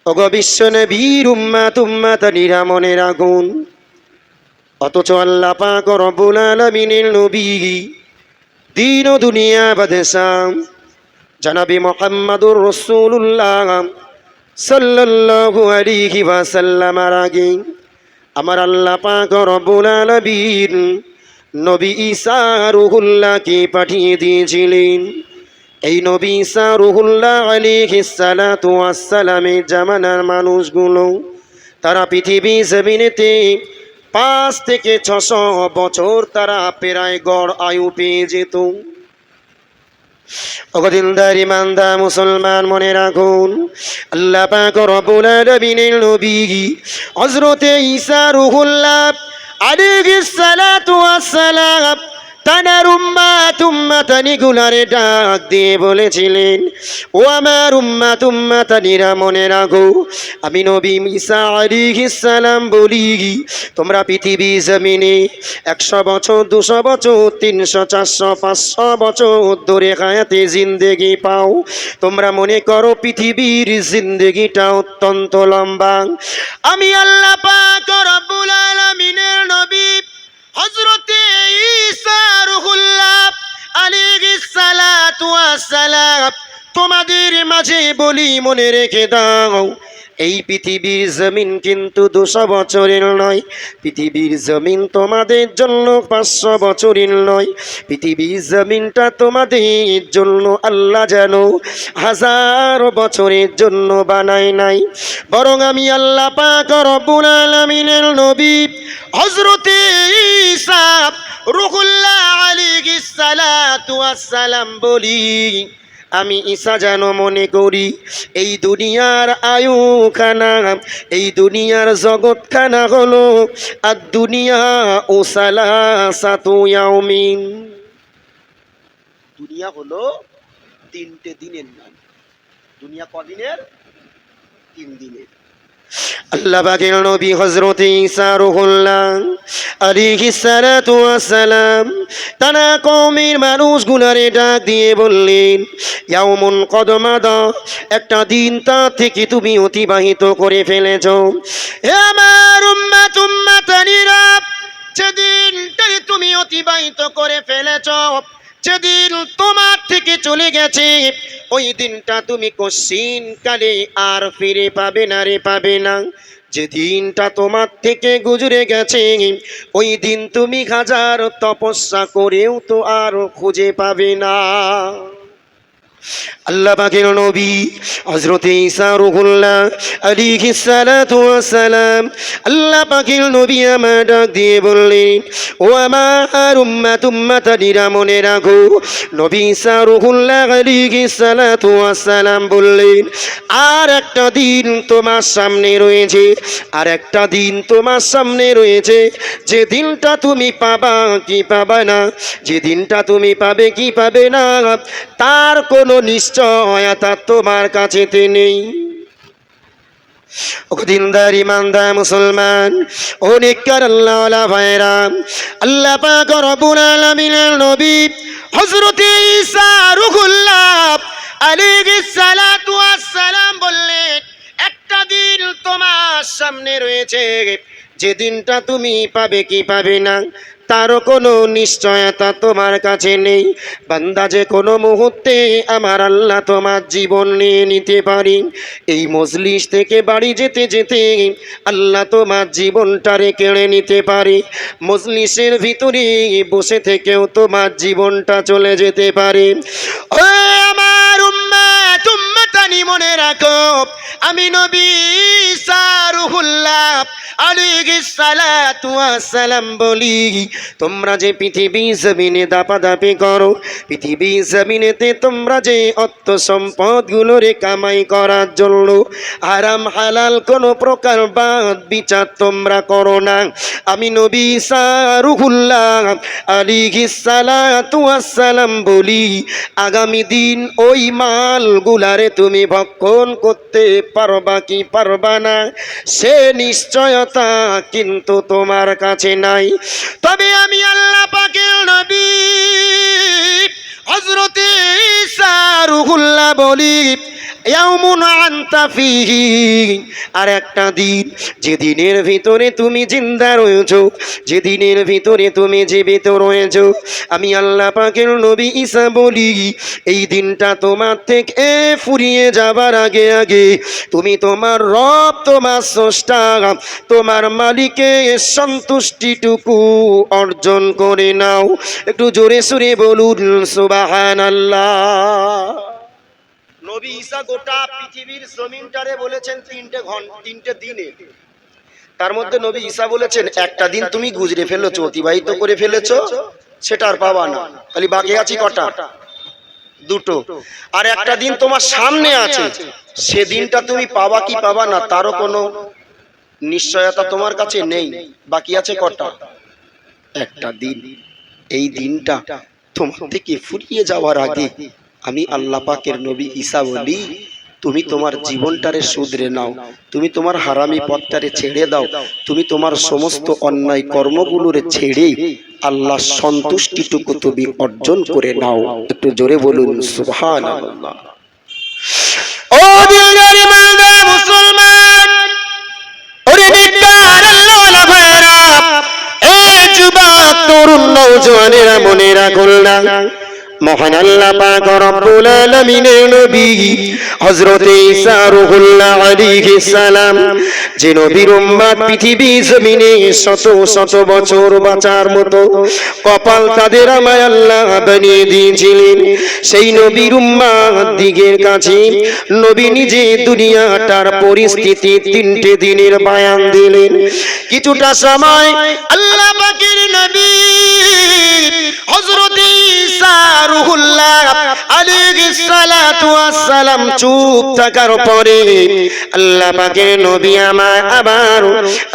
ওগো বিশ্ব নবীর উম্মাত উম্মাতানিরা মনে রাখুন, অথচ আল্লাহ পাক রব্বুল আলামিনের নবী দিন ও দুনিয়া বাদশাহ জনাবে মুহাম্মদুর রাসূলুল্লাহ সাল্লাল্লাহু আলাইহি ওয়াসাল্লামের আগে আমার আল্লাহ পাক রব্বুল আলামিন নবী ঈসা রূহুল্লাহকে পাঠিয়ে দিয়েছিলেন। এই নবী ঈসা রূহুল্লাহ আলাইহিস সালাতু ওয়াস সালামের জামানার মানুষগুলো তারা পৃথিবী জমিনেতে 5 থেকে 600 বছর তারা প্রায় গড় আয়ু পেয়ে যেত। দিনদার ইমানদার মুসলমান মনে রাখুন, আল্লাহ পাক রব্বুল আলামিনের নবী হযরতে ঈসা রূহুল্লাহ আলাইহিস সালাতু ওয়াস সালাম তানার উম্মাত উম্মাতানিগুলারে ডাক দিয়ে বলেছিলেন, ও আমার উম্মাত উম্মাতানিরা মনে রাখো, আমি নবী ঈসা আলাইহিস সালাম বলি, তোমরা পৃথিবী জমিনে 100 বছর 200 বছর 300 400 500 বছর ধরে হায়াতে জিন্দেগি পাও। তোমরা মনে করো পৃথিবীর জিন্দেগিটা অত্যন্ত লম্বা। আমি আল্লাহ পাক রব্বুল আলামিনের নবী হযরতে ঈসা রূহুল্লাহ আলাইহিস সালাতু ওয়াস সালাম তোমাদের মাঝে বলি, মনে রেখে দাও, এই পৃথিবীর জমিন কিন্তু 200 বছরের নয়। পৃথিবীর জমিন তোমাদের জন্য 500 বছরের নয়। পৃথিবীর জমিনটা তোমাদের জন্য আল্লাহ যেন 1000 বছরের জন্য বানায় নাই, বরং আমি আল্লাহ পাক রব্বুল আলামিনের নবী হযরতে ঈসা রূহুল্লাহ আলাইহিস সালাতু ওয়াস সালাম বলি, আমি ঈসা যেন মনে করি এই দুনিয়ার আয়ুখানা, এই দুনিয়ার জগৎখানা হলো আর দুনিয়া ও সালাসাতু ইয়াউমিন। দুনিয়া হলো 3টে দিনের নাম। দুনিয়া কদিনের? 3 দিনের। আল্লাহ পাকের নবী হযরতে ঈসা রূহুল্লাহ আলাইহিস সালাতু ওয়াস সালাম তারা কওমের মানুষগুলারে ডাক দিয়ে বললেন, ইয়াউমুন কদ মাদা, একটা দিন তা থেকে তুমি অতিবাহিত করে ফেলেছ। হে আমার উম্মাত উম্মাতানিরা, যেদিনটাই তুমি অতিবাহিত করে ফেলেছ, যেদিন তোমার থেকে চলে গেছে, ওই দিনটা তুমি কশিন কালে আর ফিরে পাবে না রে, পাবে না। যে দিনটা তোমার থেকে গুজরে গেছে, ওই দিন তুমি 1000 তপস্যা করেও তো আর খুঁজে পাবে না। আল্লাহ পাকের নবী হযরতে ঈসা রূহুল্লাহ আলাইহিস সালাতু ওয়াস সালাম আল্লাহ পাকের নবী আমার ডাক দিয়ে বললেন, ও আমার উম্মাত উম্মাতানিরা মনে রাখো, নবী ঈসা রূহুল্লাহ আলাইহিস সালাতু ওয়াস সালাম বললেন, আর একটা দিন তোমার সামনে রয়েছে, আর একটা দিন তোমার সামনে রয়েছে, যে দিনটা তুমি পাবা কি পাবা না, যে দিনটা তুমি পাবে কি পাবে না, তার কোনো নিশ্চয়তা তোমার কাছেতে নেই। ও দিনদার ইমানদার মুসলমান, ও নেককার আল্লাহওয়ালা ভাইরা, আল্লাহ পাক রব্বুল আলামিনের নবী হযরতে ঈসা রূহুল্লাহ আলাইহিস সালাতু ওয়াস সালাম বললেন, একটা দিন তোমার সামনে রয়েছে, যে দিনটা তুমি পাবে কি পাবে না, তারও কোনো নিশ্চয়তা তোমার কাছে নেই। বান্দা, যে কোনো মুহূর্তে আমার আল্লাহ তোমার জীবন নিয়ে নিতে পারি। এই মজলিস থেকে বাড়ি যেতে যেতে আল্লাহ তোমার জীবনটারে কেড়ে নিতে পারে। মজলিসের ভিতরে বসে থেকেও তোমার জীবনটা চলে যেতে পারে। ও আমার উম্মাত উম্মাতানি মনে রাখো, আমি নবী ঈসা রূহুল্লাহ আলাইহিস সালাতু ওয়াস সালাম বলি, তোমরা যে পৃথিবী জমিনে দাপাদাপি করো, পৃথিবী জমিনেতে তোমরা যে অর্থ সম্পদগুলোরে কামাই করার জন্য হারাম হালাল কোনো প্রকার বাদ বিচার তোমরা করো না, আমি নবী ঈসা রূহুল্লাহ আলাইহিস সালাতু ওয়াস সালাম বলি, আগামী দিন ওই মালগুলারে তুমি ভক্ষণ করতে পারবা কি পারবা না, সে নিশ্চয়তা কিন্তু তোমার কাছে নাই। তবে আমি আল্লাহ পাকের নবী হযরতে ঈসা রুহুল্লাহ বলি ইয়াউমুন আনতা ফীহি, আর একটা দিন যে দিনের ভিতরে তুমি জিন্দা রয়েছো, যে দিনের ভিতরে তুমি জীবিত রয়েছো, আমি আল্লাহ পাকের নবী ঈসা বলি এই দিনটা তোমার থেকে ফুরিয়ে যাবার আগে আগে তুমি তোমার রব, তোমার স্রষ্টা, তোমার মালিকের সন্তুষ্টিটুকু অর্জন করে নাও। একটু জোরে সুরে বলুন সুবহানাল্লাহ। নবী ঈসা গোটা পৃথিবীর জমিনটারে বলেছেন তিনটে দিনে, তার মধ্যে নবী ঈসা বলেছেন একটা দিন তুমি গুজরে ফেলেছো, অতিবাহিত করে ফেলেছো, সেটা আর পাবা না, খালি বাকি আছে কটা? দুটো। আর একটা দিন তোমার সামনে আছে, সেদিনটা তুমি পাবা কি পাবা না তারও কোনো নিশ্চয়তা তোমার কাছে নেই। বাকি আছে কটা? একটা দিন। এই দিনটা তোমার থেকে ফুরিয়ে যাওয়ার আগে আমি আল্লাহ পাকের নবী ঈসা বলি তুমি তোমার জীবনটারে শুধরে নাও, তুমি তোমার হারামি পথটারে ছেড়ে দাও, তুমি তোমার সমস্ত অন্যায় কর্মগুলোরে ছেড়ে আল্লাহ সন্তুষ্টিটুকু তুমি অর্জন করে নাও। একটু জোরে বলুন সুবহানাল্লাহ। ও দিলদার বান্দা মুসলমান, ওরে নেককার আল্লাহওয়ালা ভাইরা, এই যুবক তরুণ নওজোয়ানেরা মনে রাখুন না, মহান আল্লাহ পাক রব্বুল আলামিনের নবী হযরত ঈসা রুহুল্লাহ আলাইহিস সালাম, যে নবীর উম্মত পৃথিবী জমিনে শত শত বছর বাঁচার মতো কপাল তাদের আমায় আল্লাহ বানিয়ে দিয়েছিলেন, সেই নবীর উম্মত দিগের কাছে নবী নিজে দুনিয়াটার পরিস্থিতি তিনটে দিনের বয়ান দিলেন। কিছুটা সময় আল্লাহ পাকের নবী হযরত ঈসা রুহুল্লাহ আলাইহিস সালাতু ওয়াস সালাম চুপ থাকার পরে আল্লাহ পাকের নবী আবার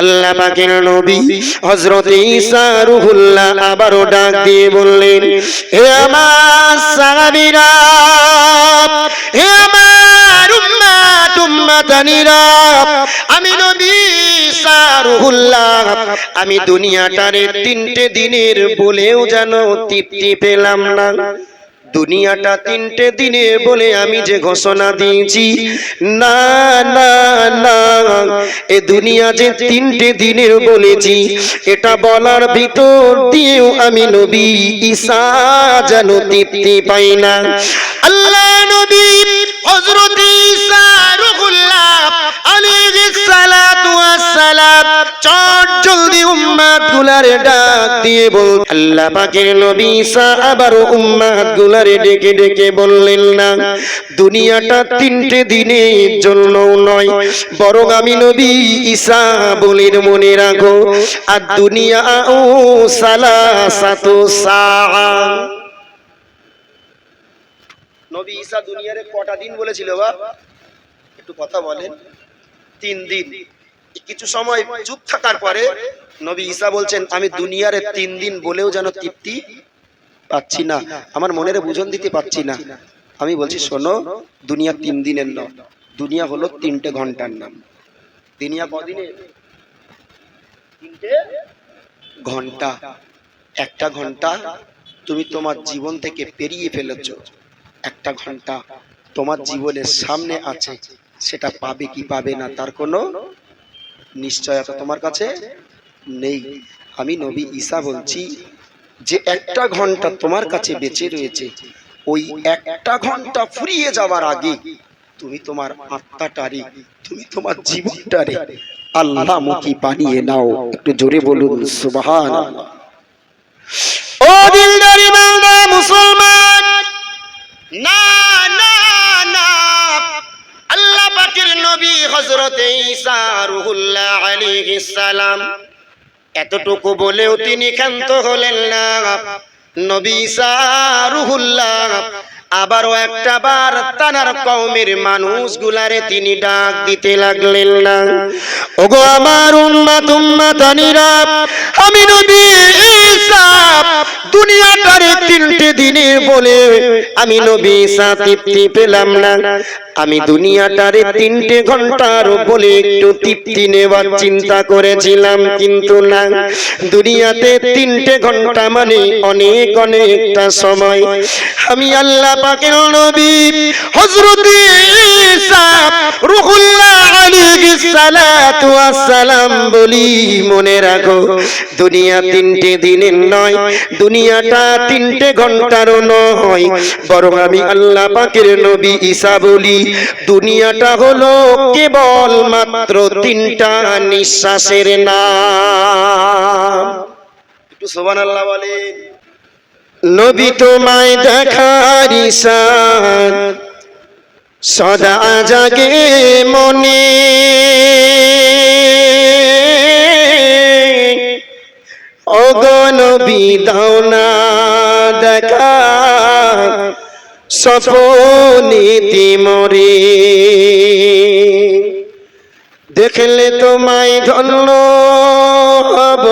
আল্লাহ পাকের নবী হযরত ঈসা রুহুল্লাহ আবারও ডাক দিয়ে বললেন, হে আমার সাহাবীরা, হে আমার উম্মাতানিরা, আমি নবী ঈসা রুহুল্লাহ আমি দুনিয়াটারে তিনটে দিনের বলেও যেন তৃপ্তি পেলাম না। দুনিয়াটা তিনটে দিনে বলে আমি যে ঘোষণা দিয়েছি, না না না, এ দুনিয়া যে তিনটে দিনের বলেছি, এটা বলার ভিতর দিয়েও আমি নবী ঈসা যেন তৃপ্তি পাই না। আল্লাহ নবী হযরত ঈসা রুহুল্লাহ আলাইহিস সালাতু ওয়াস সালাম চট জলদি উম্মত গুলারে ডাক দিয়ে বল, আল্লাহ পাকের নবী ঈসা আবারও উম্মত গুলারে ডেকে ডেকে বললেন, না, দুনিয়াটা তিনটে দিনের জন্য নয়, বরং আমি নবী ঈসা বলেন মনে রাখো, আর দুনিয়া ও সালাসাতু সাআ। নবী ঈসা দুনিয়ারে কটা দিন বলেছিল বাবা? একটু কথা বলেন। 3 দিন। কিছু সময় চুপ থাকার পরে নবী ঈসা বলছেন, আমি দুনিয়ারে 3 দিন বলেও যেন তৃপ্তি পাচ্ছি না, আমার মনের বুঝন দিতে পারছি না। আমি বলছি শোনো, দুনিয়া 3 দিনের নয়, দুনিয়া হলো 3টে ঘন্টার নাম। দুনিয়া কদিনের? 3টে ঘন্টা। একটা ঘন্টা তুমি তোমার জীবন থেকে পেরিয়ে ফেলেছো, একটা ঘন্টা তোমার জীবনের সামনে আছে, সেটা পাবে কি পাবে না তার কোনো নিশ্চয়তা তোমার কাছে নেই। আমি নবী ঈসা বলছি, যে একটা ঘন্টা তোমার কাছে বেঁচে রয়েছে, ওই একটা ঘন্টা ফুরিয়ে যাওয়ার আগে তুমি তোমার আত্মাটারে, তুমি তোমার জীবনটারে আল্লাহমুখী বানিয়ে নাও। একটু জোরে বলুন সুবহানাল্লাহ। ও দিলদার বান্দা মুসলমান, না না না, আল্লাহ পাকের নবী হযরত ঈসা রুহুল্লাহ আলাইহিস সালাম এতটুকু বলেও তিনি ক্ষান্ত হলেন না। নবী ঈসা রুহুল্লাহ আবারও একটা বার তানার কওমের মানুষগুলারে তিনি ডাক দিতে লাগলেন না, ওগো আমার উম্মাতানিরা, আমি নবী ঈসা দুনিয়াটারে 3টে দিনের বলে আমি নবী ঈসা তৃপ্তি পেলাম না। আমি দুনিয়াটারে 3টে ঘন্টার বলে একটু তৃপ্তি নেবার চিন্তা করেছিলাম, কিন্তু না, দুনিয়াতে 3টে ঘন্টা মানে অনেক অনেকটা সময়। আমি আল্লাহ পাকের নবী হযরত ঈসা রূহুল্লাহ আলাইহিস সালাতু ওয়াস সালাম বলি, মনে রাখো দুনিয়া 3টে দিনের নয়, দুনিয়াটা 3টে ঘন্টারও নয়, বরং আমি আল্লাহ পাকের নবী ঈসা বলি দুনিয়াটা হলো কেবল মাত্র 3টা নিঃশ্বাসের নাম। একটু সুবহানাল্লাহ বলেন। নবী তোমায় দেখার ইশারাত সদা জাগে মনে, ওগো নবী দাও না দেখা স্বপ্নেতে মরে, দেখলে তোমায় ধন্য হব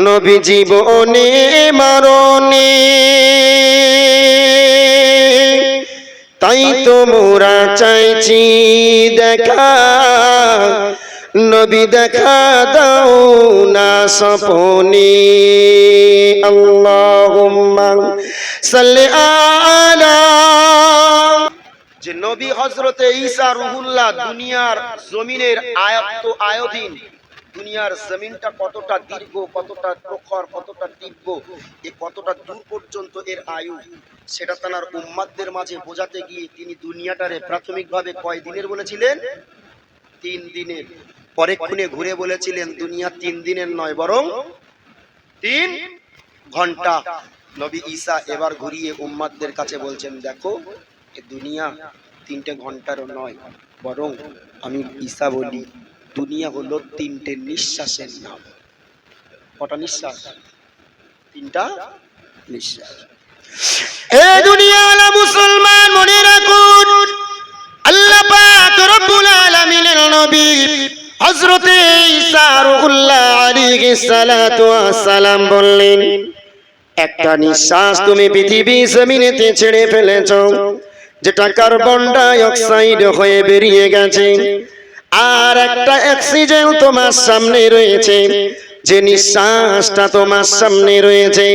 নবী জীবনে মরণে, তাই তো মোরা চাইছি দেখা নবী দেখা দাও না স্বপ্নে। আল্লাহুম্মা সাল্লি আলা, যে নবী হযরতে ঈসা রূহুল্লাহ দুনিয়ার জমিনের আয়াত আয়াধীন, দুনিয়ার জমিনটা কতটা দীর্ঘ, কতটা প্রখর, কতটা তীব্র, এ কতটা দূর পর্যন্ত এর আয়ু, সেটা তার উম্মাতদের মাঝে বোঝাতে গিয়ে তিনি দুনিয়াটারে প্রাথমিকভাবে কয় দিনের বলেছিলেন? 3 দিনের। পরেক্ষণে ঘুরে বলেছিলেন দুনিয়া 3 দিনের নয়, বরং 3 ঘন্টা। নবী ঈসা এবার ঘুরিয়ে উম্মাতদের কাছে বলছেন, দেখো এ দুনিয়া 3টে ঘন্টারও নয়, বরং আমি ঈসা বলি দুনিয়া হলো 3টে নিঃশ্বাসের নাম। কটা নিঃশ্বাস? 3টা নিঃশ্বাস। এ দুনিয়াওয়ালা মুসলমান মনে রাখুন, আল্লাহ পাক রব্বুল আলামিনের নবী হযরত ঈসা রূহুল্লাহ আলাইহিস সালাতু ওয়াস সালাম বললেন, একটা নিঃশ্বাস তুমি পৃথিবী জমিনেতে ছেড়ে ফেলেছো, যেটা কার্বন ডাই অক্সাইড হয়ে বেরিয়ে গেছে, আর একটা অক্সিজেন তোমার সামনে রয়েছে। যে নিঃশ্বাসটা তোমার সামনে রয়েছে,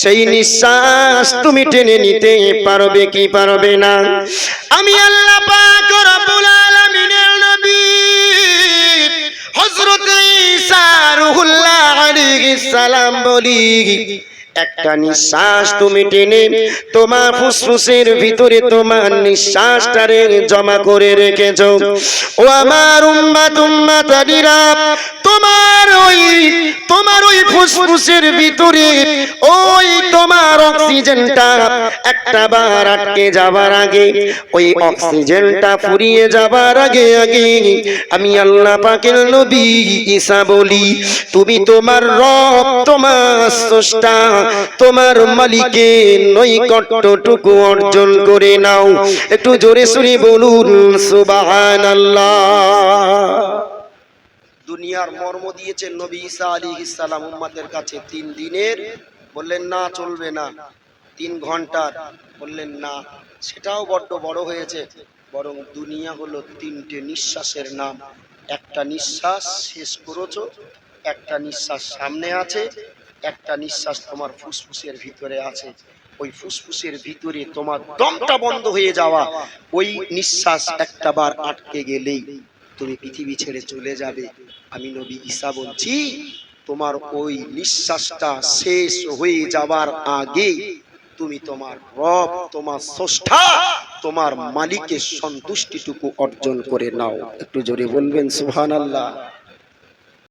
সেই নিঃশ্বাস তুমি টেনে নিতে পারবে কি পারবে না? আমি আল্লাহ পাক রব্বুল আলামিনের নবী হযরত ঈসা রূহুল্লাহ আলাইহিস সালাম বলি, একটা নিঃশ্বাস তুমি টেনে তোমার ফুসফুসের ভিতরে তোমার নিঃশ্বাসটারে জমা করে রেখেছো। ও আমার উম্মাতানিরা, তোমার ওই ফুসফুসের ভিতরে ওই তোমার অক্সিজেনটা একটা বার আটকে যাবার আগে, ওই অক্সিজেনটা ফুরিয়ে যাবার আগে আমি আল্লাহ পাকের নবী ঈসা বলি, তুমি তোমার রব, তোমার স্রষ্টা, তোমার মালিকের নৈকট্যটুকু অর্জন করে নাও। একটু জোরে সুরে বলুন সুবহানাল্লাহ। দুনিয়ার মর্ম দিয়েছেন নবী ঈসা আলাইহিস সালাম উম্মতের কাছে 3 দিনের, বললেন না চলবে না। 3 ঘন্টার, বললেন না সেটাও বড্ড বড় হয়েছে, বরং দুনিয়া হলো 3টে নিঃশ্বাসের নাম। একটা নিঃশ্বাস শেষ করেছো, একটা নিঃশ্বাস সামনে আছে, একটা নিঃশ্বাস তোমার ফুসফুসের ভিতরে আছে। ওই ফুসফুসের ভিতরে তোমার দমটা বন্ধ হয়ে যাওয়া, ওই নিঃশ্বাস একটা বার আটকে গেলেই তুমি পৃথিবী ছেড়ে চলে যাবে। আমি নবী ঈসা বলছি, তোমার ওই নিঃশ্বাসটা শেষ হয়ে যাবার আগে তুমি তোমার রব, তোমার স্রষ্টা, তোমার মালিকের সন্তুষ্টিটুকু অর্জন করে নাও। একটু জোরে বলবেন সুবহানাল্লাহ।